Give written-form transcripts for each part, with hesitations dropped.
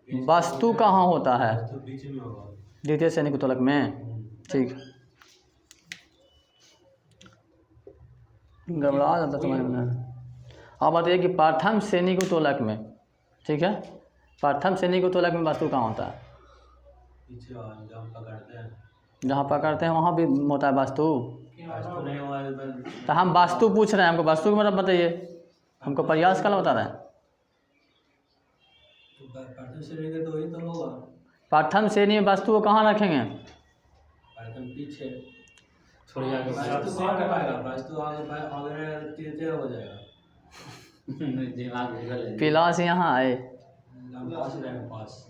वस्तु कहाँ होता है? बीच में होगा। द्वितीय सैनिक उत्तोलक में। ठीक, गड़बड़ा जाता समझ में। अब बताइए कि प्रथम सैनिक उत्तोलक में, ठीक है, प्रथम सैनिक उत्तोलक में वस्तु कहाँ होता है? पीछे जहाँ पकड़ते हैं, जहाँ पकड़ते हैं वहाँ भी होता है वस्तु। वस्तु नहीं हुआ तो हम वास्तु पूछ रहे हैं, हमको वस्तु का मतलब बताइए, हमको प्रयास कल बता रहे हैं। तो प्रथम श्रेणी का तो वही तो होगा। प्रथम श्रेणी में वस्तु को कहाँ रखेंगे? प्रथम पीछे थोड़ी आगे। वस्तु कहाँ कर पाएगा? वस्तु आगे तीसरे हो जाएगा। पिलास यहाँ है, पास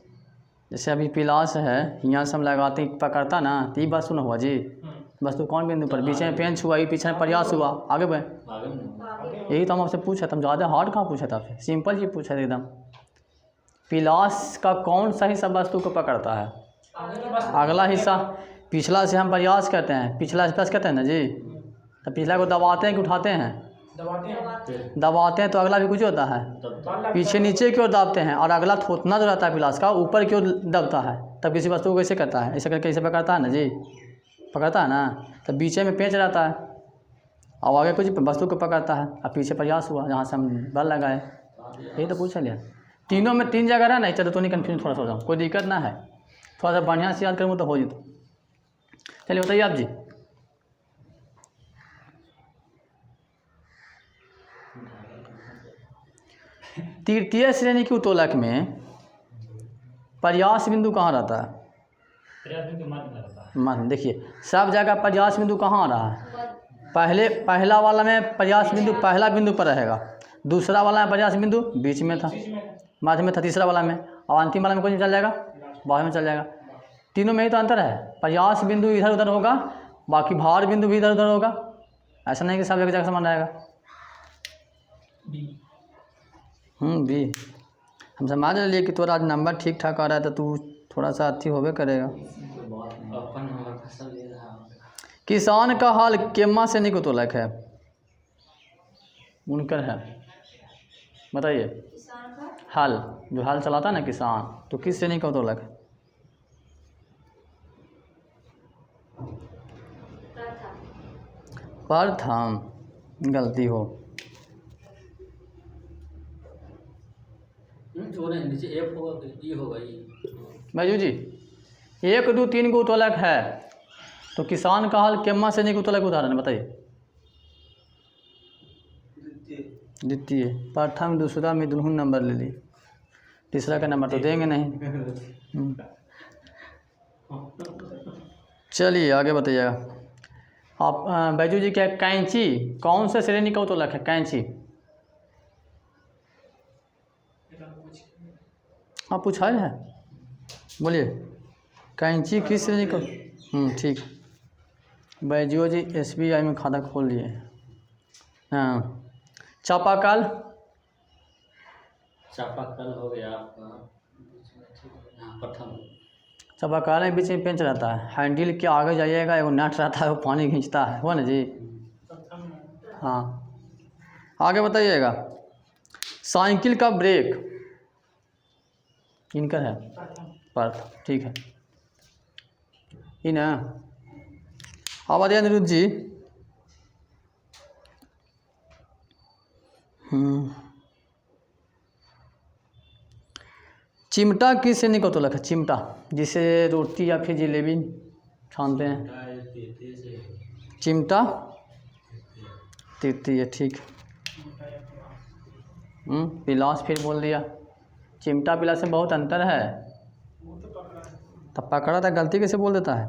जैसे अभी पिलास है, यहाँ से हम लगाते पकड़ता ना, तो ये वस्तु ना हुआ जी। वस्तु कौन बिंदु पर? बीच में पेंच हुआ, ये पीछे में प्रयास हुआ, आगे बढ़े। यही तो हम आपसे पूछा था, हम ज़्यादा हार्ड कहाँ पूछा था आपसे, सिंपल ही पूछा था एकदम। पिलास का कौन सा हिस्सा वस्तु को पकड़ता है? अगला हिस्सा। पिछला से हम प्रयास करते हैं, पिछला हिस्सा कहते हैं ना जी। तो पिछला को दबाते हैं कि उठाते हैं? दबाते हैं तो अगला भी कुछ होता है, पीछे नीचे की ओर दाबते हैं, और अगला थोतना जो रहता है पिलास का ऊपर की ओर दबता है। तब किसी वस्तु को कैसे करता है? ऐसे करके ऐसे पकड़ता है ना जी, पकड़ता है ना। तो बीच में पेंच रहता है और आगे कुछ वस्तु को पकड़ता है, और पीछे प्रयास हुआ जहाँ से हम बल लगाए। यही तो पूछ लिया। तीनों में तीन जगह है ना, चलो तो नहीं कन्फ्यूज थोड़ा सा हो जाऊँ, कोई दिक्कत ना है, थोड़ा सा बढ़िया से याद करूँ तो हो जी। तो चलिए बताइए आप जी। तृतीय श्रेणी की उत्तोलक में प्रयास बिंदु कहाँ रहता है? मान देखिए, सब जगह प्रयास बिंदु कहाँ आ रहा है? पहला वाला में प्रयास बिंदु पहला बिंदु पर रहेगा, दूसरा वाला में प्रयास बिंदु बीच में था, मध्य में था तीसरा वाला में, और अंतिम वाला में कौन चल जाएगा? बाहर में चल जाएगा। तीनों में ही तो अंतर है, प्रयास बिंदु इधर उधर होगा, बाकी भार बिंदु भी इधर उधर होगा। ऐसा नहीं कि सब जगह समान रहेगा। बी हम समझ लिए कि तोरा आज नंबर ठीक ठाक आ रहा है, तो तू थोड़ा सा अच्छी होबे करेगा। किसान का हाल केमा सैनिक उत्तोलक है? उनकर है, बताइए। हल, जो हल चलाता है ना किसान, तो किस श्रेणी का उत्तोलक है? प्रथम। गलती हो। नीचे एफ होगा, ई होगा, भाई जी 1 2 3 को उत्तोलक है, तो किसान का हाल केमा सैनिक उत्तोलक उदाहरण बताइए। द्वितीय। प्रथम दूसरा में दुनू नंबर ले ली, तीसरा का नंबर तो देंगे नहीं। चलिए आगे बताइएगा आप। बैजू जी क्या कैंची कौन से श्रेणी का उत्तोलक है? कैंची आप पूछा है, बोलिए कैंची किस श्रेणी का? ठीक, बैजू जी SBI में खाता खोल लिए। हाँ, चापाकल। चापाकल हो गया आपका प्रथम। चापाकल में बीच में पेंच रहता है, हैंडल के आगे जाइएगा एगो नट रहता है, वो पानी खींचता है, वो ना जी। हाँ, आगे बताइएगा। साइकिल का ब्रेक इनका है प्रथम, ठीक है। इन अब आते अनिरुद्ध जी। चिमटा किस श्रेणी का उत्तोलक है? चिमटा जिसे रोटी या फिर जलेबी छानते हैं, चिमटा तृतीय, ठीक। पिलास फिर बोल दिया, चिमटा पिलास में बहुत अंतर है, तब पकड़ा था, गलती कैसे बोल देता है।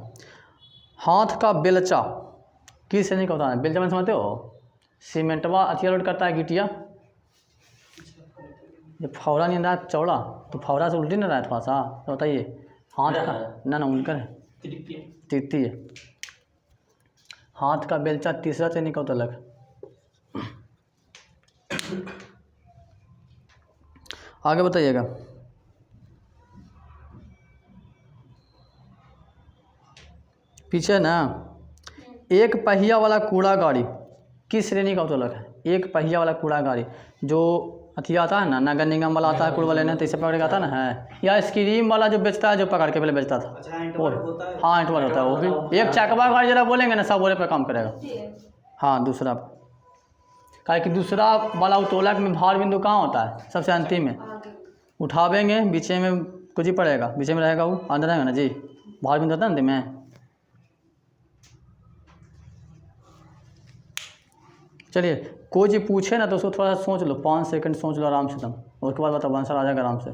हाथ का बेलचा किस श्रेणी का होता है? बेलचा में समझते हो, सीमेंटवा अथिया लोड करता है, गिटिया, जब फौरा नहीं रहा चौड़ा, तो फौरा से उल्टी नहीं रहा है थोड़ा सा, तो बताइए। हाथ का ना उनकर है तृतीय। हाथ का बेलचा तीसरा श्रेणी का उत्तोलक। आगे बताइएगा। पीछे ना, एक पहिया वाला कूड़ा गाड़ी किस श्रेणी का उत्तोलक है? एक पहिया वाला कूड़ा गाड़ी जो अथी आता है ना, नगर निगम वाला आता है कुड़ वाले ने, तो इसे पकड़ के आता ना है, या आइसक्रीम वाला जो बेचता है, जो पकड़ के पहले बेचता था। अच्छा इंटरवल होता है। हाँ इंटरवल होता है वो भी। एक चकवा भाई जरा बोलेंगे ना, सब बोले पे काम करेगा। हाँ दूसरा, काहे कि दूसरा वाला उत्तोलक में भार बिंदु कहाँ होता है, सबसे अंतिम में उठावेंगे, बीचे में कुछ ही पड़ेगा, बीचे में रहेगा वो, अंदर रहेगा ना जी, भार बिंदु होता है अंतिम में। चलिए कोई जी पूछे ना तो उसको थोड़ा सा सोच लो, 5 सेकंड सोच लो आराम से तुम, उसके बाद बताओ आंसर आ जाएगा आराम से।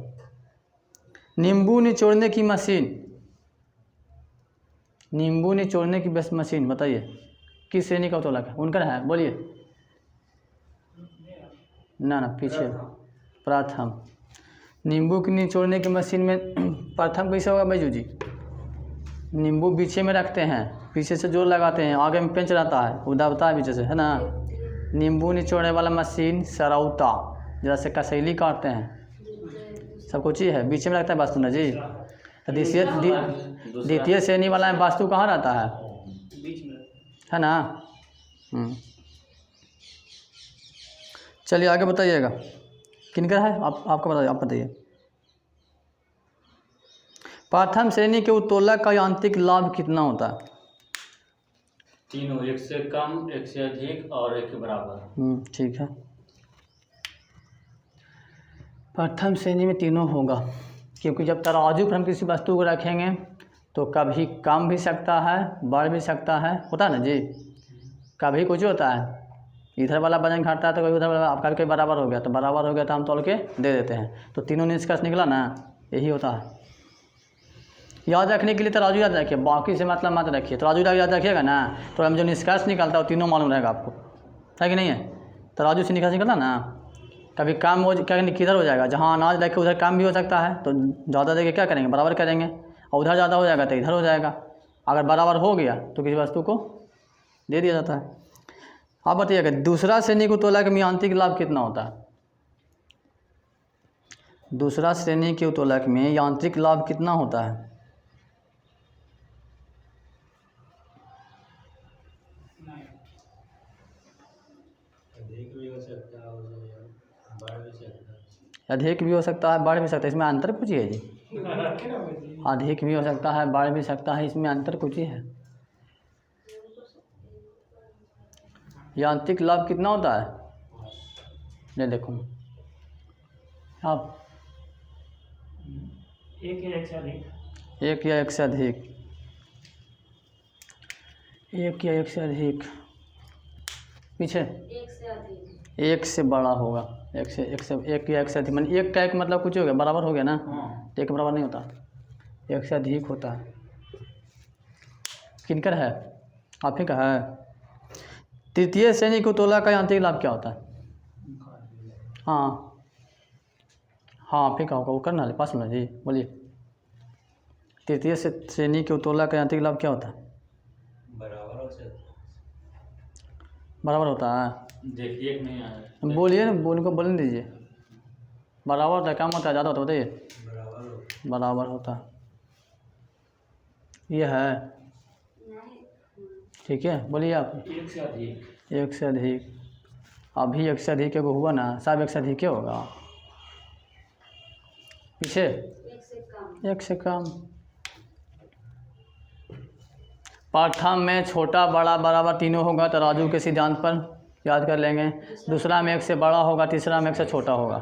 नींबू निचोड़ने की मशीन, नींबू निचोड़ने की बेस्ट मशीन बताइए किस श्रेणी का उत्तोलक है, उनका है, बोलिए। ना पीछे प्रथम। नींबू की निचोड़ने की मशीन में प्रथम कैसे होगा बैजू जी? नींबू बीचे में रखते हैं, पीछे से जोर लगाते हैं, आगे में पेंच रहता है, वो दबता है पीछे से, है ना। नींबू निचोड़ने वाला मशीन सरौता, जैसे कसैली काटते हैं, सब कुछ ही है, बीच में रखता है वास्तु ना जी। तो द्वितीय श्रेणी वाला में वास्तु कहाँ रहता है, बीच में, है ना। चलिए आगे बताइएगा, किनका है आपका बताइए, आप बताइए। प्रथम श्रेणी के उत्तोलक का यांत्रिक लाभ कितना होता है? तीनों, एक से कम, एक से अधिक और एक के बराबर। ठीक है, प्रथम श्रेणी में तीनों होगा, क्योंकि जब तराजू पर हम किसी वस्तु को रखेंगे तो कभी कम भी सकता है, बढ़ भी सकता है, होता है ना जी। कभी कुछ होता है, इधर वाला वजन घटता है तो कभी उधर वाला, आपका कभी बराबर हो गया तो बराबर हो गया तो हम तोल के दे देते हैं। तो तीनों निष्कर्ष निकला ना, यही होता है। याद रखने के लिए तराजू याद रखिए, बाकी से मतलब मत रखिए, तराजू याद रखिएगा ना तो हम जो निष्कर्ष निकलता है वो तीनों मालूम रहेगा आपको, है कि नहीं है। तराजू से निष्कर्ष निकला ना, कभी काम हो किधर हो जाएगा, जहाँ अनाज रखे उधर काम भी हो सकता है, तो ज़्यादा देके क्या करेंगे, बराबर करेंगे, और उधर ज़्यादा हो जाएगा तो इधर हो जाएगा। अगर बराबर हो गया तो किसी वस्तु को दे दिया जाता है। आप बताइएगा दूसरा श्रेणी को तोला के यांत्रिक लाभ कितना होता है? दूसरा श्रेणी के उत्तोलक में यांत्रिक लाभ कितना होता है? अधिक भी हो सकता है, बढ़ भी सकता है, इसमें अंतर कुछ ही है जी। अधिक भी हो सकता है, बढ़ भी सकता है, इसमें अंतर कुछ ही है। यांत्रिक लाभ कितना होता है? ये देखो आप, एक या एक से अधिक, एक या एक से अधिक, एक या एक से अधिक, पीछे एक से बड़ा होगा, एक या एक से अधिक, माने एक का एक मतलब कुछ हो गया, बराबर हो गया ना। एक बराबर नहीं होता, एक से अधिक होता है। किनकर है, आप ही का है। तृतीय श्रेणी को तोला का यांत्रिक लाभ क्या होता है? हाँ आप ही का होगा, वो करना है पास में जी, बोलिए। तृतीय श्रेणी के उत्तोलक का यांत्रिक लाभ क्या होता है? बराबर होता है। देखिए एक नहीं आया, बोलिए ना, उनको बोलने दीजिए। बराबर होता है, कम होता है, ज़्यादा होता है, बताइए। बराबर होता है, ये है, ठीक है। बोलिए आप। एक से अधिक, एक से अधिक, अभी एक से अधिक एगो हुआ ना, सब एक से अधिक क्या होगा, पीछे एक से कम। प्रथम में छोटा बड़ा बराबर तीनों होगा तराजू के सिद्धांत पर, याद कर लेंगे। दूसरा में एक से बड़ा होगा, तीसरा में एक से छोटा होगा,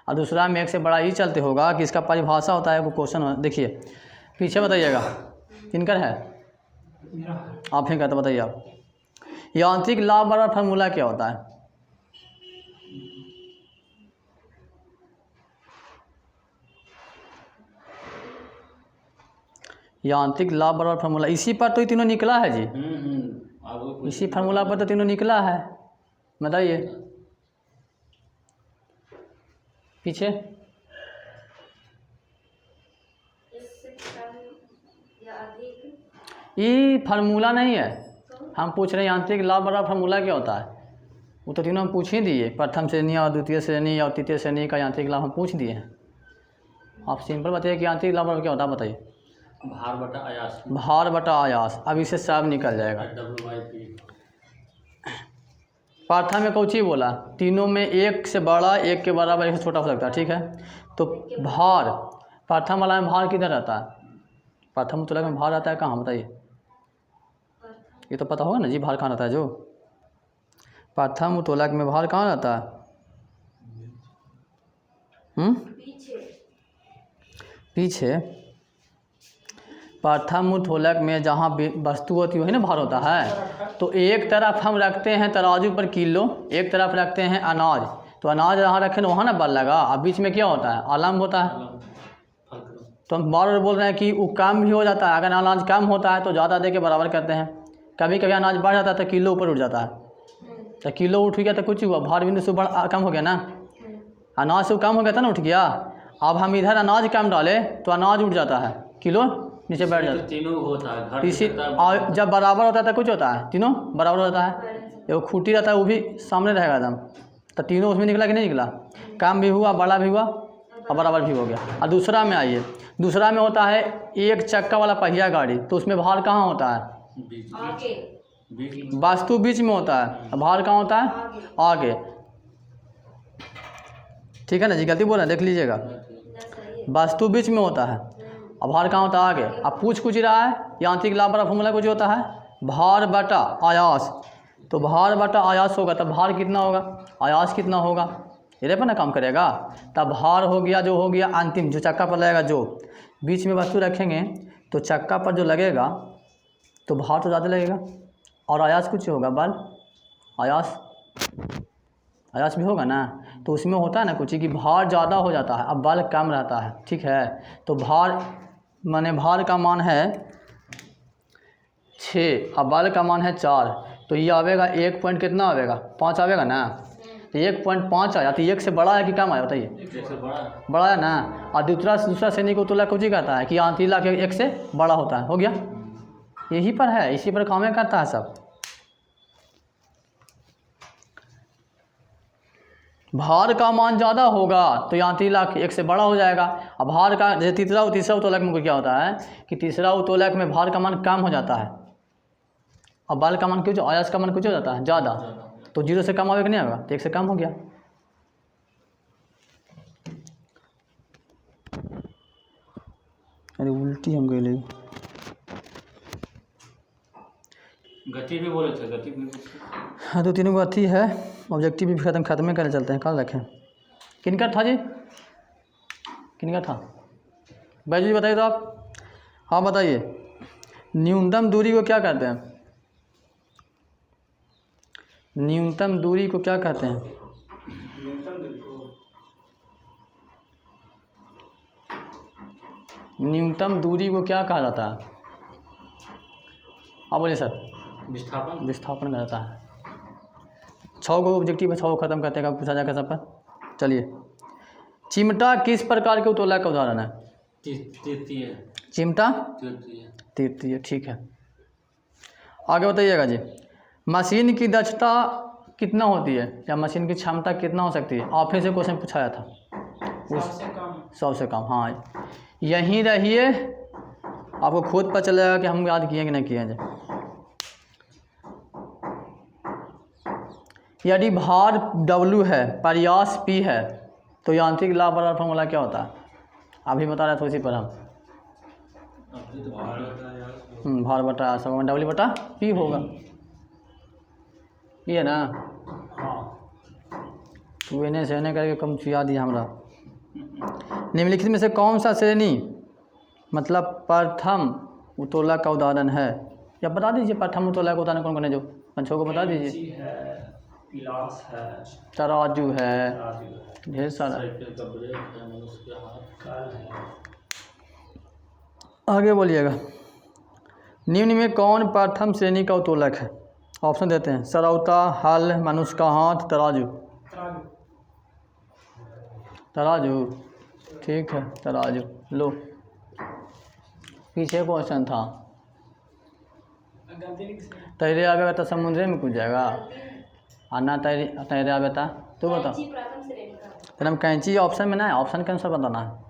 और दूसरा में एक से बड़ा ही चलते होगा कि इसका परिभाषा होता है, वो क्वेश्चन देखिए पीछे बताइएगा। किनकर है, आप ही का, तो बताइए आप। यांत्रिक लाभ बराबर फार्मूला क्या होता है? यांत्रिक लाभ बराबर फार्मूला, इसी पर तो ये तीनों निकला है जी। इसी फार्मूला पर तो तीनों निकला है, बताइए पीछे। ये फार्मूला नहीं है, हम पूछ रहे हैं यांत्रिक लाभ बराबर फार्मूला क्या होता है। वो तो तीनों हम पूछ ही दिए, प्रथम श्रेणी और द्वितीय श्रेणी और तृतीय श्रेणी का यांत्रिक लाभ हम पूछ दिए हैं। आप सिंपल बताइए कि यांत्रिक लाभ बराबर क्या होता है, बताइए। भार बटा आयास, भार बटा आयास, अब इससे सब निकल जाएगा। प्रथम में कौची बोला, तीनों में एक से बड़ा, एक के बराबर, एक से छोटा हो सकता है, ठीक है। तो भार, प्रथम वाला में भार किधर रहता है? प्रथम उत्तोलक में भार रहता है कहाँ, बताइए? ये तो पता होगा ना जी, भार कहाँ रहता है? जो प्रथम उत्तोलक में भार कहाँ रहता है? पीछे। प्रथम उत्तोलक में जहाँ वस्तु होती है ना, भार होता है। तो एक तरफ हम रखते हैं तराजू पर किलो, एक तरफ रखते हैं अनाज, तो अनाज जहाँ रखें वहाँ ना बल लगा, और बीच में क्या होता है? आलम होता है। तो हम बार बार बोल रहे हैं कि वो कम भी हो जाता है। अगर अनाज कम होता है तो ज़्यादा दे के बराबर करते हैं। कभी कभी अनाज बढ़ जाता है तो किलो ऊपर उठ जाता है, तो किलो उठ गया तो कुछ हुआ, भार बिंदु से कम हो गया ना, अनाज से कम हो गया था ना, उठ गया। अब हम इधर अनाज कम डाले तो अनाज उठ जाता है, किलो नीचे बैठ जाता है। तीनों होता है इसी और जब बराबर होता है तो कुछ होता है, तीनों बराबर होता है। एक खूंटी रहता है वो भी सामने रहेगा एकदम, तो तीनों उसमें निकला कि नहीं निकला? कम भी हुआ, बड़ा भी हुआ और बराबर भी हो गया। और दूसरा में आइए, दूसरा में होता है एक चक्का वाला पहिया गाड़ी, तो उसमें भार कहाँ होता है? वास्तु बीच में होता है, भार कहाँ होता है? आगे। ठीक है ना जी, गलती बोल रहे हैं, देख लीजिएगा। वास्तु बीच में होता है और भार कहाँ होता है? आगे। अब पूछ कुछ रहा है, यांत्रिक लाभ वाला फॉर्मूला कुछ होता है, भार बटा आयास। तो भार बटा आयास होगा, तब भार कितना होगा, आयास कितना होगा, इधर पर ना काम करेगा। तब भार हो गया, जो हो गया अंतिम, जो चक्का पर लगेगा, जो बीच में वस्तु रखेंगे तो चक्का पर जो लगेगा तो भार तो ज़्यादा लगेगा, और आयास कुछ होगा, बल, आयास भी होगा ना। तो उसमें होता है ना कुछ कि भार ज़्यादा हो जाता है, अब बल कम रहता है, ठीक है। तो भार माने भार का मान है 6 और बल का मान है 4, तो ये आवेगा 1 पॉइंट कितना आवेगा, 5 आवेगा ना। तो 1.5 आया, तो 1 से बड़ा है कि कम आया, बताइए? 1 से बड़ा है ना। और दूसरा श्रेणी को उत्तोलक कुछ ही कहता है कि यांत्रिक लाभ 1 से बड़ा होता है, हो गया। यही पर है, इसी पर काम करता है सब। भार का मान ज़्यादा होगा तो यांत्रिक लाभ 1 से बड़ा हो जाएगा। अब भार का जैसे तीसरा उत्तोलक में क्या होता है कि तीसरा उत्तोलक में भार का मान कम हो जाता है और बल का मान क्यों, जो आयास का मान कुछ हो जाता है ज़्यादा, तो 0 से कम आवेगा नहीं आएगा, तो 1 से कम हो गया। अरे उल्टी हम गए, गति भी बोले थे, गति भी। हाँ, 2-3 गति है, ऑब्जेक्टिव भी खत्म करने चलते हैं, कल रखें। किनका था जी, किनका था बैजू जी, बताइए तो आप। हाँ बताइए, न्यूनतम दूरी को क्या कहते हैं? न्यूनतम दूरी को क्या कहते हैं? न्यूनतम दूरी को क्या कहा जाता है? हाँ बोलिए सर। विस्थापन का जाता है। 6 को ऑब्जेक्टिव है, 6 को खत्म करते हैं, कब पूछा जाएगा सब पर। चलिए, चिमटा किस प्रकार के उत्तोलक का उदाहरण है? चिमटा तृतीय, ठीक है। आगे बताइएगा जी, मशीन की दक्षता कितना होती है या मशीन की क्षमता कितना हो सकती है? आप ही से क्वेश्चन पूछाया था, 100 से कम। हाँ, यहीं रहिए, आपको खुद पता चलेगा कि हम याद किए कि नहीं किए हैं। यदि भार W है, प्रयास P है, तो यांत्रिक लाभ बराबर फॉर्मूला क्या होता है? अभी बता रहे थे उसी पर हम। भार बटा आयास होगा, W बटा P होगा, ये ना। तो एने से एने करके कम याद दिया हमरा। निम्नलिखित में से कौन सा श्रेणी मतलब प्रथम उत्तोलक का उदाहरण है? या बता दीजिए, प्रथम उत्तोलक का उदाहरण कौन कौन है, जो पंचों को बता दीजिए। पिलास है, तराजू है, ढेर सारा। आगे बोलिएगा, निम्न में कौन प्रथम श्रेणी का उत्तोलक है? ऑप्शन देते हैं, सरौता, हल, मनुष्य का हाथ, तराजू। तराजू, ठीक है, तराजू। लो, पीछे क्वेश्चन था, तैरे आवेगा तो समुद्र में कूद जाएगा, और ना तैरे आवेगा तो बता। फिर हम कैंची ऑप्शन में ना है, ऑप्शन के अनुसार बताना है।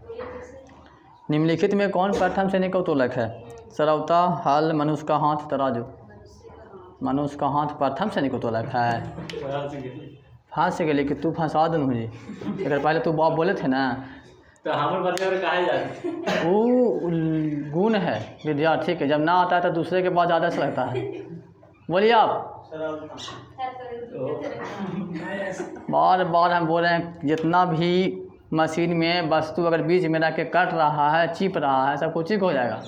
निम्नलिखित में कौन प्रथम श्रेणी का उत्तोलक है? सरौता, हल, मनुष्य का हाथ, तराजू। मनुष्य का हाथ प्रथम से निको तो लगा है ख्याल से गिरी हाथ से गले कि तू फंसा दूँ जी अगर पहले तू बाप बोले थे ना तो हमारे बच्चे और कहा जाते वो गुण है विद्यार्थी के, जब ना आता है तो दूसरे के बाद ज़्यादा अच्छा लगता है। बोलिए आप। बार बार हम बोल रहे हैं जितना भी मशीन में वस्तु अगर बीच में रख के कट रहा है चिप रहा है सब कुछ ही हो जाएगा,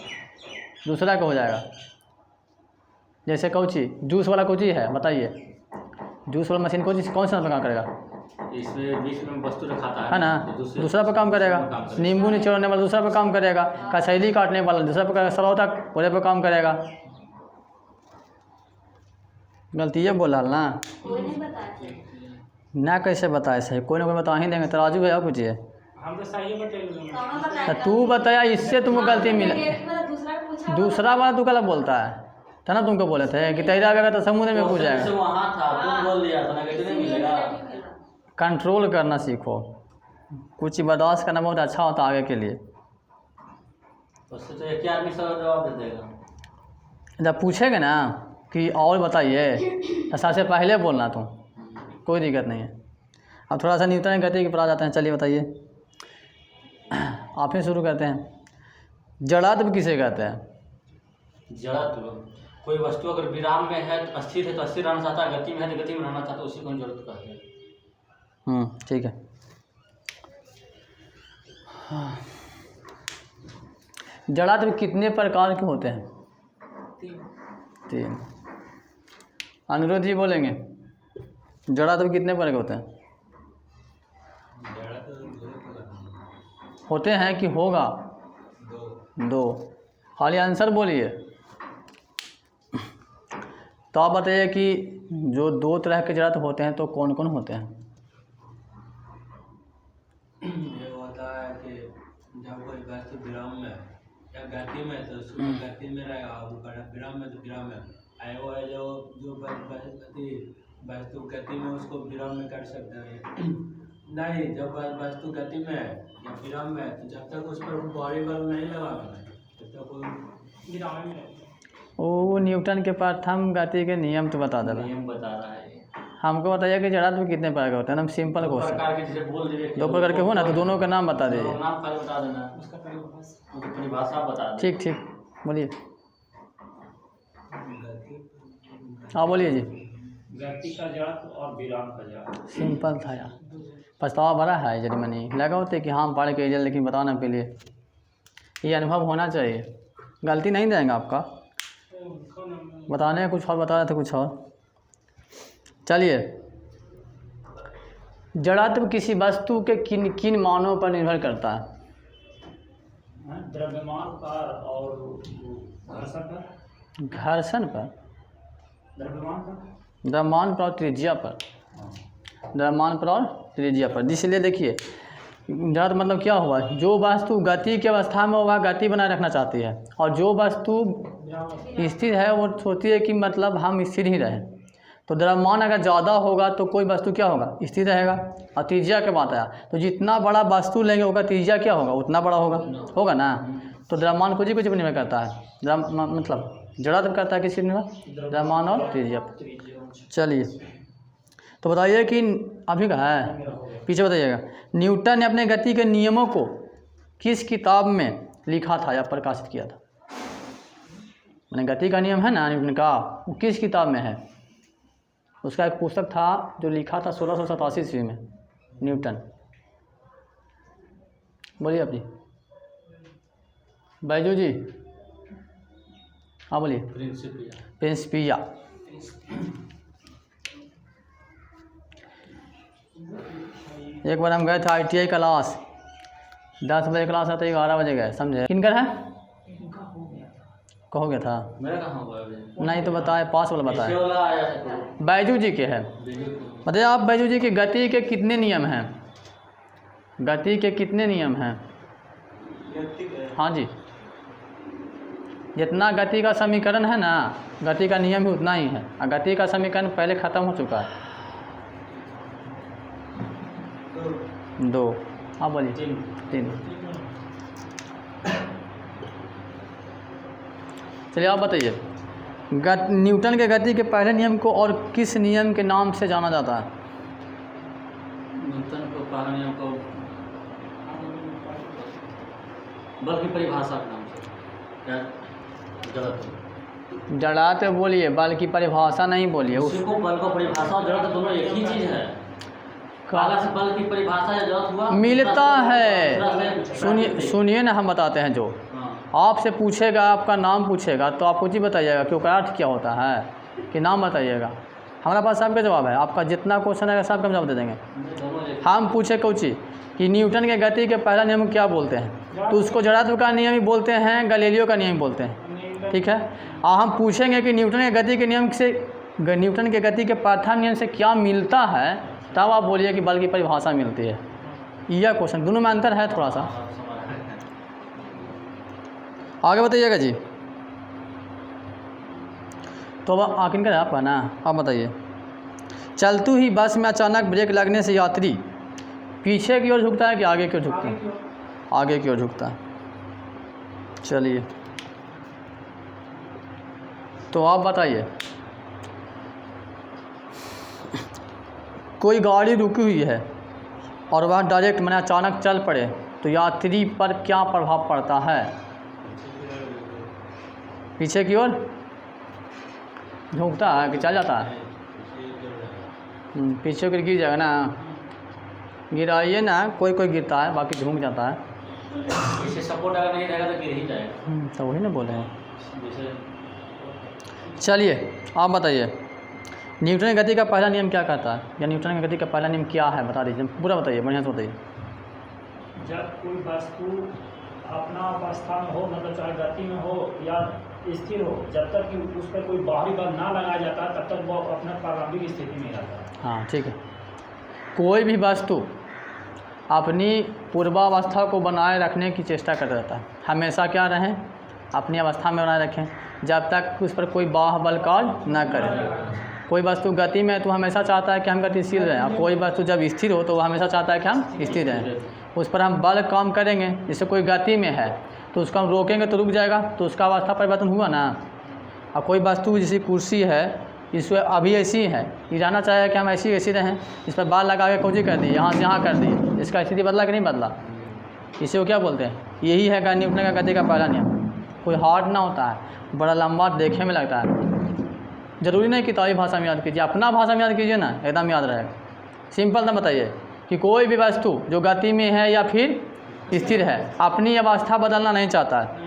दूसरा का हो जाएगा। जैसे कौची जूस वाला कौची है बताइए, जूस वाला मशीन कौन सा काम करेगा? इसमें बीच में वस्तु रखाता है ना, दूसरा पे काम करेगा। नींबू निचोड़ने वाला दूसरा पे काम करेगा, कचैली काटने वाला दूसरा पे करेगा, सलौता पूरे पे काम करेगा। गलती ये बोला ना, ना कैसे बताए सही, कोई ना कोई बता ही देंगे। तराजू है कुछ है, हम तो सही बताइए तू बताया इससे तुमको गलती मिले, दूसरा वाला तू गलत बोलता है था ना, तुमको बोले थे कि तेरा आएगा तो समुद्र में पूछ जाएगा। वहाँ था तुम बोल दिया था ना कि नहीं मिलेगा। कंट्रोल करना सीखो, कुछ बर्दाश्त करना बहुत अच्छा होता है आगे के लिए। उससे तो एक आदमी सब जवाब दे देगा। जब पूछेगा ना कि और बताइए तो सबसे पहले बोलना तुम, कोई दिक्कत नहीं है। अब थोड़ा सा न्यूटन गति के पर आ जाते हैं। चलिए बताइए, आप ही शुरू करते हैं। जड़त्व किसे कहते हैं? जड़त्व कोई वस्तु अगर विराम में है तो अस्थिर है तो अस्थिर रहना चाहता है, गति में है तो गति में रहना चाहता है, उसी को हम जड़त्व कहते हैं। ठीक है। हाँ। जड़त्व कितने प्रकार के होते हैं? तीन। अनुरोध जी बोलेंगे, जड़त्व कितने प्रकार के होते हैं? होते हैं कि होगा? दो। खाली आंसर बोलिए। तो आप बताइए कि जो दो तरह के जड़त्व होते हैं तो कौन कौन होते हैं? ये होता है कि जब कोई वस्तु विराम में या गति में तो उसको गति में रहेगा, और विराम में तो विराम में आए। वो है जो वस्तु गति में उसको विराम में कर सकते हैं। नहीं, जब वस्तु गति में है या विराम में है तो जब तक उस पर भारी बल नहीं लगाना तब तक वो विराम में। वो न्यूटन के प्रथम गति के नियम तो बता दे रहा है। नियम बता रहा है। हमको बताइए कि जड़त्व कितने प्रकार के होते हैं? हम सिंपल क्वेश्चन। दो प्रकार के हो ना तो दोनों का नाम बता दीजिए। नाम खाली बता देना, उसका परिभाषा बता दें। ठीक ठीक बोलिए। हाँ बोलिए जी। गति का जड़त्व और विराम का जड़त्व। सिंपल था यार, पछतावा बड़ा है जरी मनी लगा होते कि हाँ पढ़ के लेकिन बताना के लिए ये अनुभव होना चाहिए। गलती नहीं देंगे आपका, बताने कुछ और बता रहे थे कुछ और। चलिए, जड़त्व किसी वस्तु के किन किन मानों पर निर्भर करता है? द्रव्यमान पर और घर्षण पर। घर्षण पर, द्रव्यमान पर, द्रव्यमान पर और त्रिज्या पर। द्रव्यमान पर और त्रिज्या पर। इसलिए देखिए जड़त्व मतलब क्या हुआ, जो वस्तु गति की अवस्था में वह गति बनाए रखना चाहती है, और जो वस्तु स्थिर है वो सोचती है कि मतलब हम स्थिर ही रहें। तो द्रव्यमान अगर ज़्यादा होगा तो कोई वस्तु क्या होगा, स्थिर रहेगा। और त्रिज्या के बात आया तो जितना बड़ा वस्तु लेंगे होगा त्रिज्या क्या होगा, उतना बड़ा होगा ना। तो द्रव्यमान कुछ ही कुछ पर निर्भर करता है, मतलब जड़त्व करता है किसी निर्भर, द्रव्यमान और त्रिज्या पर। चलिए तो बताइए कि अभी का है, पीछे बताइएगा। न्यूटन ने अपने गति के नियमों को किस किताब में लिखा था या प्रकाशित किया था? मैंने गति का नियम है ना न्यूटन का, वो किस किताब में है? उसका एक पुस्तक था जो लिखा था 1687 ईस्वी में न्यूटन। बोलिए अपनी बैजू जी। हाँ बोलिए। प्रिंसिपिया। एक बार हम गए थे ITI क्लास, 10 बजे क्लास आता है, 11 बजे गए, समझे? किनकर है? कहो गया था मेरा कहाँ हुआ है? नहीं तो बताए, पास वाला बताए। बैजू जी के है। बताइए आप, बैजू जी की गति के कितने नियम हैं? गति के कितने नियम हैं? हाँ जी, जितना गति का समीकरण है ना, गति का नियम ही उतना ही है, और गति का समीकरण पहले ख़त्म हो चुका है। 2। हाँ बोलिए। 3। चलिए आप बताइए, न्यूटन के गति के पहले नियम को और किस नियम के नाम से जाना जाता है? न्यूटन को पहला नियम को बल की परिभाषा के नाम से या जड़त्व। जड़त्व तो बोलिए, बल की परिभाषा नहीं बोलिए। उसको बल को परिभाषा और जड़त्व दोनों एक ही चीज़ है। काला से बल की परिभाषा या जड़त्व हुआ मिलता है। सुनिए ना, हम बताते हैं। जो आपसे पूछेगा, आपका नाम पूछेगा तो आप कुछ ही बताइएगा कि उसका अर्थ क्या होता है, कि नाम बताइएगा। हमारे पास सबका जवाब है, आपका जितना क्वेश्चन आएगा सबका जवाब दे देंगे। हम पूछे कोची कि न्यूटन के गति के पहला नियम क्या बोलते हैं, तो उसको जड़त्व का नियम ही बोलते हैं, गैलीलियो का नियम बोलते हैं। ठीक है। और हम पूछेंगे कि न्यूटन के गति के नियम से, न्यूटन के गति के प्रथम नियम से क्या मिलता है, तब आप बोलिए कि बल की परिभाषा मिलती है। यह क्वेश्चन, दोनों में अंतर है थोड़ा सा। आगे बताइएगा जी। तो अब आखिर आपका ना, आप बताइए। चलती हुई बस में अचानक ब्रेक लगने से यात्री पीछे की ओर झुकता है कि आगे की ओर झुकता है? आगे की ओर झुकता है। चलिए, तो आप बताइए। कोई गाड़ी रुकी हुई है और वह डायरेक्ट मैंने अचानक चल पड़े तो यात्री पर क्या प्रभाव पड़ता है? पीछे की ओर झुकता है कि चल जाता है? पीछे की गिर जाएगा ना। गिराइए ना, कोई कोई गिरता है, बाकी झुक जाता है। इसे सपोर्ट अगर नहीं रहेगा तो गिर ही जाएगा। तो वही ना बोले हैं। जैसे चलिए, आप बताइए। न्यूटन की गति का पहला नियम क्या कहता है, या न्यूटन की गति का पहला नियम क्या है, बता दीजिए, पूरा बताइए, बढ़िया से बताइए। जब कोई वस्तु अपना अवस्था में हो, मतलब चाहे गति में हो या स्थिर हो, जब तक कि उस पर कोई बाहरी बल ना लगाया जाता तब तक वो अपना प्रारंभिक स्थिति में रहता है। हाँ, ठीक है। कोई भी वस्तु अपनी पूर्वावस्था को बनाए रखने की चेष्टा करता रहता है। हमेशा क्या रहें, अपनी अवस्था में बनाए रखें, जब तक उस पर कोई बाह्य बल कार्य न करे। कोई वस्तु गति में है तो हमेशा चाहता है कि हम गतिशील रहें, और कोई वस्तु जब स्थिर हो तो वह हमेशा चाहता है कि हम स्थिर रहें। उस पर हम बल काम करेंगे। जैसे कोई गति में है तो उसको हम रोकेंगे तो रुक जाएगा, तो उसका अवस्था परिवर्तन हुआ ना। और कोई वस्तु जैसी कुर्सी है, इसमें अभी ऐसी है, ये जानना चाहेगा कि हम ऐसी रहें, इस पर बाल लगा के कोजी कर दिए, यहाँ से यहाँ कर दिए, इसका स्थिति बदला कि नहीं बदला? इसे वो क्या बोलते हैं? यही है न्यूटन का गति का पहला नियम। कोई हार्ड ना होता है, बड़ा लंबा देखने में लगता है। ज़रूरी नहीं किताबी भाषा में याद कीजिए, अपना भाषा में याद कीजिए ना, एकदम याद रहेगा। सिंपल ना बताइए कि कोई भी वस्तु जो गति में है या फिर स्थिर है, अपनी अवस्था बदलना नहीं चाहता है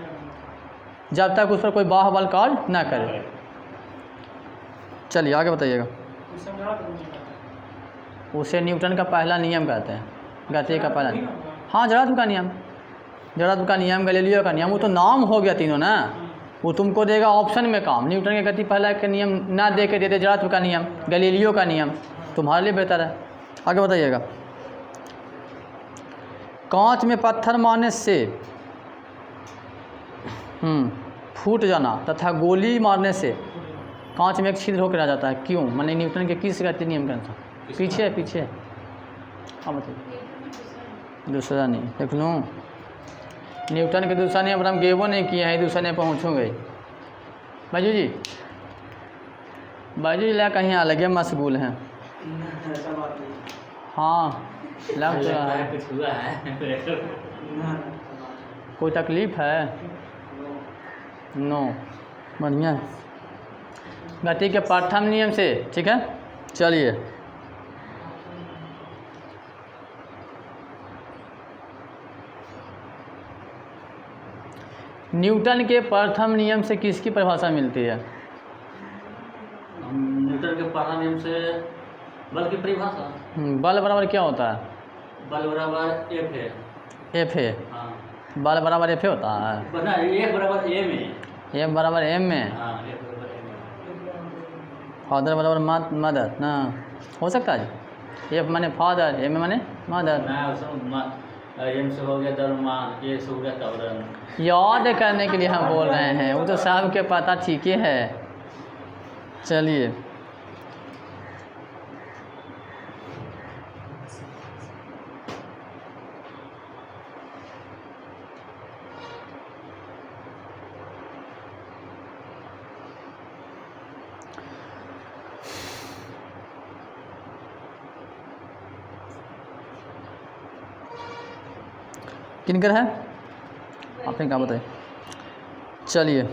जब तक उस पर कोई बाह्य बल कार्य न करे। चलिए आगे बताइएगा। उसे न्यूटन का पहला नियम कहते हैं, गति का पहला नियम। हाँ, जड़त्व का नियम, जड़त्व का नियम, गैलीलियो का नियम, वो तो नाम हो गया तीनों ना। वो तुमको देगा ऑप्शन में काम। न्यूटन के गति पहला का नियम ना दे के देते जड़त्व का नियम, गैलीलियो का नियम, तुम्हारे लिए बेहतर है। आगे बताइएगा। कांच में पत्थर मारने से फूट जाना तथा गोली मारने से कांच में एक छिद्र होकर रह जाता है, क्यों? माने न्यूटन के किस गति नियम के अनुसार? पीछे हाँ बताइए। दूसरा नहीं देख लूँ, न्यूटन के दूसरा नियम पर हम गेबो नहीं किए हैं, दूसरा नहीं पहुँचूँगे। बाजू जी ला कहीं अलगे मशगूल हैं। हाँ, लग रहा है कुछ हुआ है। कोई तकलीफ है? नो, बढ़िया। गति के प्रथम नियम से, ठीक है। चलिए, न्यूटन के प्रथम नियम से किसकी परिभाषा मिलती है? न्यूटन के पहला नियम से बल की परिभाषा। बल बराबर क्या होता है? बल बराबर एफ है। एफ है? हाँ, बल बराबर एफ होता है? बना एफ बराबर एम है। एफ बराबर एम में? हाँ, एफ बराबर एम है। फादर बराबर मदर ना, हो सकता है जी। एफ माने फादर, एम माने मदर। ना उसमें एम से हो गया दरमान, ए से हो गया तवरन। याद करने के लिए हम बोल रहे हैं, वो तो साहब के पता ठीक ही है। चलिए, किनकर है, आपने क्या बताइए। चलिए,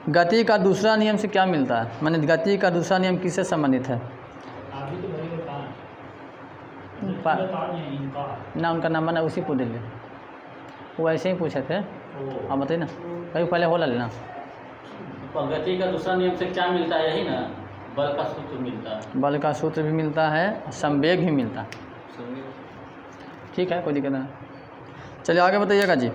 गति का दूसरा नियम से क्या मिलता है, माने गति का दूसरा नियम किससे संबंधित है? अभी तो भरी बता ना उनका नंबर ना उसी को दे ले, वो ऐसे ही पूछे थे, आप बताइए ना, कभी पहले हो लेना। गति का दूसरा नियम से क्या मिलता है, यही ना, बल का सूत्र मिलता है। बल का सूत्र भी मिलता है, संवेग भी मिलता है। ठीक है, कोई दिक्कत नहीं। चलिए आगे बताइएगा जी।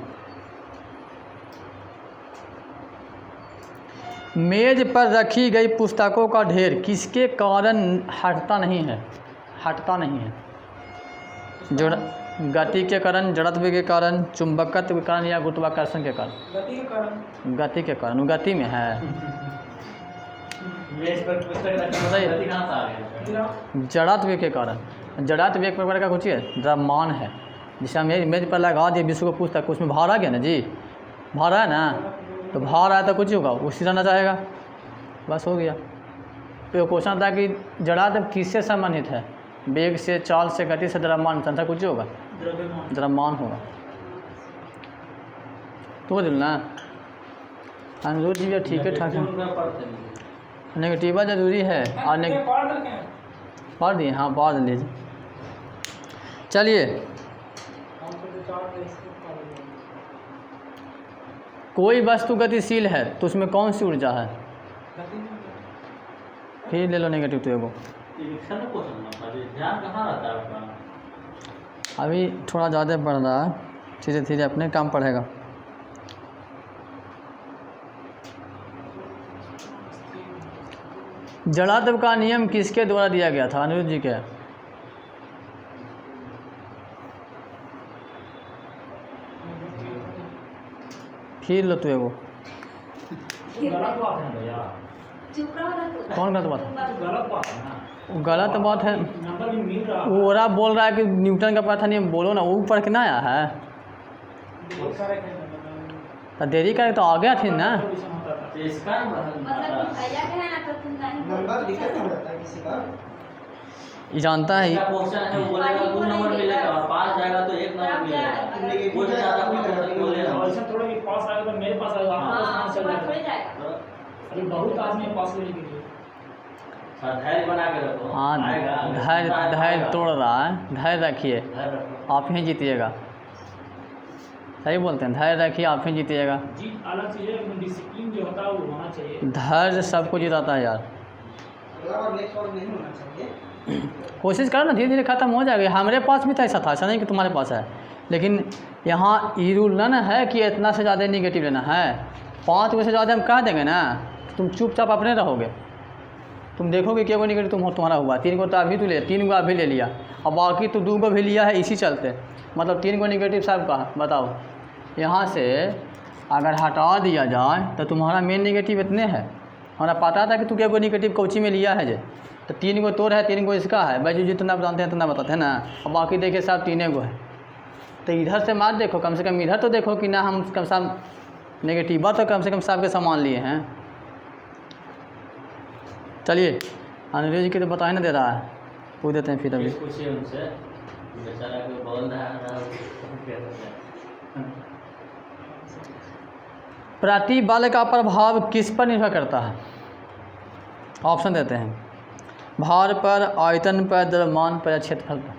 मेज पर रखी गई पुस्तकों का ढेर किसके कारण हटता नहीं है? हटता नहीं है। जड़ गति के कारण, जड़त्व के कारण, चुंबकत्व के कारण या गुरुत्वाकर्षण के कारण? गति के कारण। गति के कारण, वो गति में है। मेज पर पुस्तक रखने बताइए। गति कहाँ से आ गया? जड़त्व के कारण। जड़त्व एक प्रकार का कुछ है, द्रव्यमान है। जैसे हम मेज पर लगा दिए विश्व को पुस्तक, उसमें भार आ गया ना जी, भार है ना, तो भार आया तो कुछ होगा, उसी रहना चाहेगा, बस हो गया। तो क्वेश्चन था कि जड़त्व किससे संबंधित है? वेग से, चाल से, गति से, द्रव्यमान, संख्या कुछ होगा, द्रव्यमान होगा। तो बोल ना अनुरोध जी, ठीक है ठाक है। नेगेटिवा जरूरी है और पढ़ दिए, हाँ पढ़ लीजिए। चलिए, कोई वस्तु गतिशील है तो उसमें कौन सी ऊर्जा है? फिर ले लो नेगेटिव तो एगो। ध्यान कहाँ रहता है आपका? अभी थोड़ा ज़्यादा बढ़ रहा है, धीरे धीरे अपने काम पढ़ेगा। जड़त्व का नियम किसके द्वारा दिया गया था? अनिरुद्ध जी के। फिर लो तू एगो। गलत बात है भैया, कौन गलत बात है? गलत बात है ना, गलत बात है। नंबर भी मिल रहा वो ओरा बोल रहा है कि न्यूटन का पता नहीं, बोलो ना, वो ऊपर के ना आया है, बहुत सारे तो देरी करे तो आ गया थी ना। तो इसका ये जानता है, क्वेश्चन है, वो बोलेगा 2 नंबर मिलेगा और 5 जाएगा तो 1 नंबर मिलेगा। वो ज़्यादा क्वेश्चन बोलेगा। ऐसा थोड़ा कि पास आएगा तो मेरे पास आएगा, आपके पास कहाँ चल जाएगा? अरे बहुत आदमी पास लेने के लिए धैर्य बना के रखो। हाँ आएगा। धैर्य तोड़ रहा है, धैर्य रखिए, धैर्य रखो। आप ही जीतिएगा। सही बोलते हैं, धैर्य रखिए, आप ही जीतिएगा। जीत अलग चीज़ है, लेकिन डिसिप्लिन जो होता है वो होना चाहिए। धैर्य सबको जिताता है यार। कोशिश करो ना, धीरे धीरे खत्म हो जाएगा। हमारे पास भी था ऐसा था, ऐसा नहीं कि तुम्हारे पास है, लेकिन यहाँ ये रूल ना है कि इतना से ज़्यादा निगेटिव लेना है। 5 में से ज़्यादा हम कह देंगे ना, तुम चुपचाप अपने रहोगे, तुम देखोगे कि वो निगेटिव तुम्हारा हुआ। 3 को तो अभी तो ले, 3 को अभी ले लिया, और बाकी तो 2 को भी लिया है, इसी चलते मतलब 3 को निगेटिव सब का। बताओ, यहाँ से अगर हटा दिया जाए तो तुम्हारा मेन निगेटिव इतने है। हमारा पता था कि तू क्या को निगेटिव कोची में लिया है जे, तो 3 को तोड़ है, 3 को इसका है, भाई जो जितना जानते हैं इतना बताते हैं ना, और बाकी देखिए सब 3 को है। तो इधर से मत देखो, कम से कम इधर तो देखो कि ना हम कम से कम नेगेटिव तो कम से कम सबके सामान लिए हैं। चलिए, अनुरोध जी की तो बता ही ना दे रहा है, पूछ देते हैं फिर अभी। पूछिए उनसे, बेचारा कोई बोल रहा है। प्रतिबल का प्रभाव किस पर निर्भर करता है? ऑप्शन देते हैं, भार पर, आयतन पर, द्रव्यमान पर या क्षेत्रफल पर।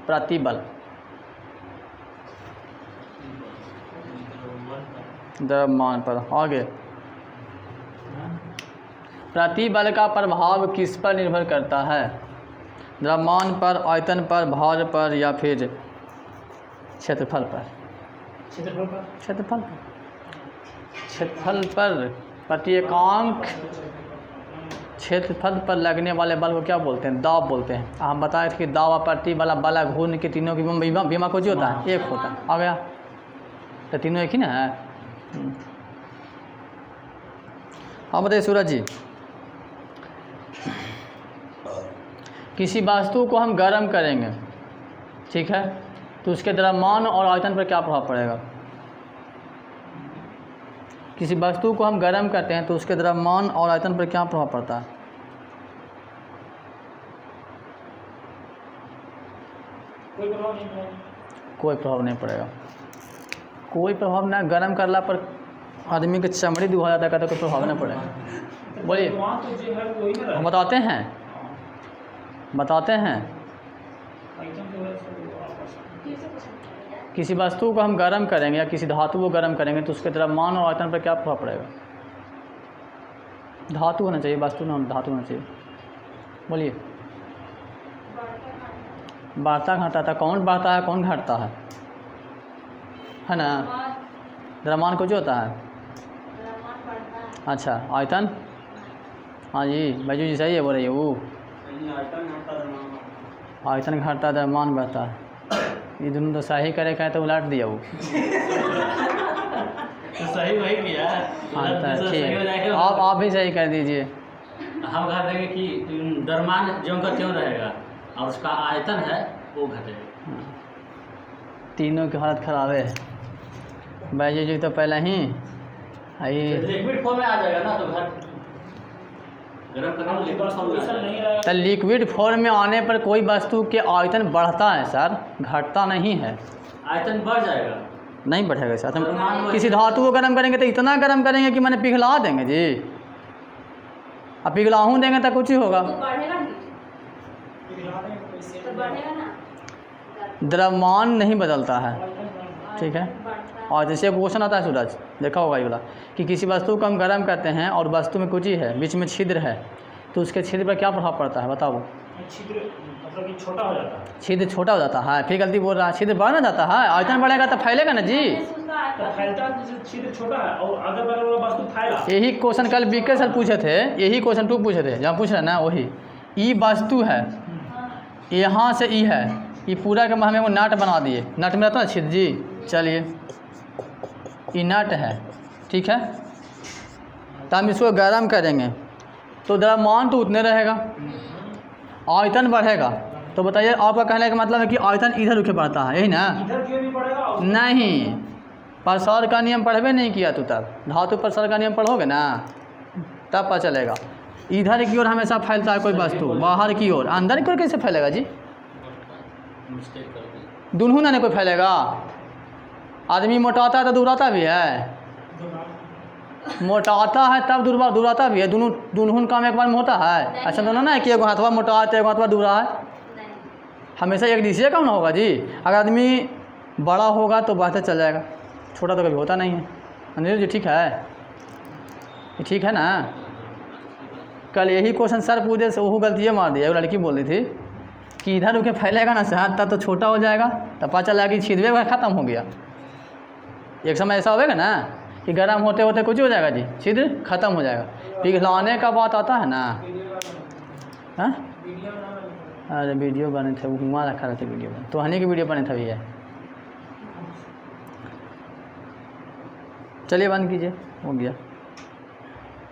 प्रतिबल, द्रव्यमान पर। आगे, प्रतिबल का प्रभाव किस पर निर्भर करता है? द्रव्यमान पर, आयतन पर, भार पर या फिर क्षेत्रफल पर? क्षेत्रफल पर। क्षेत्रफल पर। क्षेत्रफल पर प्रत्येकांक क्षेत्रफल पर लगने वाले बल को क्या बोलते हैं? दाब बोलते हैं। हम बताए थे कि दाब और प्रतिबल, बल, घूर्ण के तीनों की बीमा को जो होता है एक होता है। आ गया, तो तीनों एक ही ना है। हाँ बताइए सूरज जी, किसी वस्तु को हम गर्म करेंगे, ठीक है, तो उसके द्रव्यमान और आयतन पर क्या प्रभाव पड़ेगा? किसी वस्तु को हम गर्म करते हैं तो उसके द्रव्यमान और आयतन पर क्या प्रभाव पड़ता है? कोई प्रभाव नहीं पड़ेगा। कोई प्रभाव नहीं पड़ेगा, कोई प्रभाव ना। गर्म करला पर आदमी की चमड़ी दुहा जाता है, कहते कोई प्रभाव नहीं पड़ेगा। बोलिए। वहाँ तो जो है वही ना हम रहता बताते हैं है। आइटम जो है सो आपस में। किसी वस्तु को हम गर्म करेंगे या किसी धातु को गर्म करेंगे तो उसके द्रव्यमान और आयतन पर क्या प्रभाव पड़ेगा? धातु होना चाहिए, वस्तु ना, धातु होना चाहिए। बोलिए। बढ़ता घटता, कौन बढ़ता है कौन घटता है ना? द्रव्यमान कुछ होता है। अच्छा, आयतन? हाँ जी बैजू जी सही है, बोल रही है वो। आयतन घटता है, द्रव्यमान बढ़ता है। ये दोनों तो सही करे कहे तो उलट दिया वो। तो सही वही किया। हाँ तो सही ठीक हो है, जाएगा। आप भी सही कर दीजिए। हम कह देंगे कि द्रव्यमान ज्यों का त्यों रहेगा और उसका आयतन है वो घटेगा। तीनों की हालत खराब है। बैजू जी तो पहले ही ये लिक्विड फॉर्म में आ जाएगा ना, तो घट गर्म करने में लिक्विड फॉर्म में आ नहीं जाएगा। रहेगा। तो लिक्विड फॉर्म में आने पर कोई वस्तु के आयतन बढ़ता है सर, घटता नहीं है। आयतन बढ़ जाएगा। नहीं बढ़ेगा सर। द्रव्यमान हम वही- किसी धातु को गर्म करेंगे तो इतना गर्म करेंगे कि मैंने पिघला देंगे जी। अब पिघलाहूँ देंगे तो कुछ ही होगा। तो बढ़ेगा नहीं, पिघला देंगे तो इससे तो बढ़ेगा ना, द्रव्यमान नहीं बदलता है, ठीक है। बढ़ता है। और जैसे क्वेश्चन आता है सूरज, देखा होगा ये वाला, कि किसी वस्तु को हम गर्म करते हैं और वस्तु में कुछ ही है, बीच में छिद्र है, तो उसके छिद्र पर क्या प्रभाव पड़ता है बताओ? छिद्र मतलब कि छोटा हो जाता है। छिद्र छोटा हो जाता है, फिर गलती बोल रहा है, छिद्र बढ़ जाता है, आयतन बढ़ेगा तो फैलेगा ना जी। तो फैलता है तो छिद्र छोटा है और अगल बगल वाला वस्तु फैला। यही क्वेश्चन कल बीके सर पूछे थे, यही क्वेश्चन 2 पूछे थे, जहाँ पूछ रहे हैं ना वही। ई वस्तु है, यहाँ से ई है, ये पूरा के हमें वो नट बना दिए, नट में रहता है ना छिद्र जी। चलिए ये नट है, ठीक है। तो हम इसको गर्म करेंगे तो द्रव्यमान तो उतने रहेगा, आयतन बढ़ेगा। तो बताइए आपका कहने का मतलब है कि आयतन इधर रुके पड़ता है, यही ना? इधर क्यों भी पड़ेगा और नहीं, प्रसार का नियम पढ़बे नहीं किया तू तब। धातु प्रसार का नियम पढ़ोगे ना तब पता चलेगा। इधर की ओर हमेशा फैलता है कोई वस्तु, बाहर की ओर, अंदर की ओर कैसे फैलेगा जी? मिस्टेक कर दी। दोनों ना कोई फैलेगा। आदमी मोटाता है तो दुबराता भी है, मोटाता है तब दुबराता भी है। दोनों काम एक बार में होता है? ऐसा दोनों ना है कि एगो हाथवा मोटा है एगो हाथवा दुबरा है, हमेशा एक दिशा काम ना होगा जी। अगर आदमी बड़ा होगा तो बढ़ते चल जाएगा, छोटा तो कभी होता नहीं है। अनिल जी ठीक है, ये ठीक है ना? कल यही क्वेश्चन सर पूछे से वो गलती मार दिया। वो लड़की बोल रही थी कि इधर रुके फैलेगा ना शहद तब तो छोटा हो जाएगा, तब पता चला कि छिदवे हुआ ख़त्म हो गया। एक समय ऐसा होगा ना कि गर्म होते होते कुछ हो जाएगा जी, छिद्र खत्म हो जाएगा। पिघलाने का बात आता है ना। हाँ अरे वीडियो बने थे, वो वहाँ रखा रहते वीडियो बने, तो हनी की वीडियो बने थे भैया। चलिए बंद कीजिए, हो गया।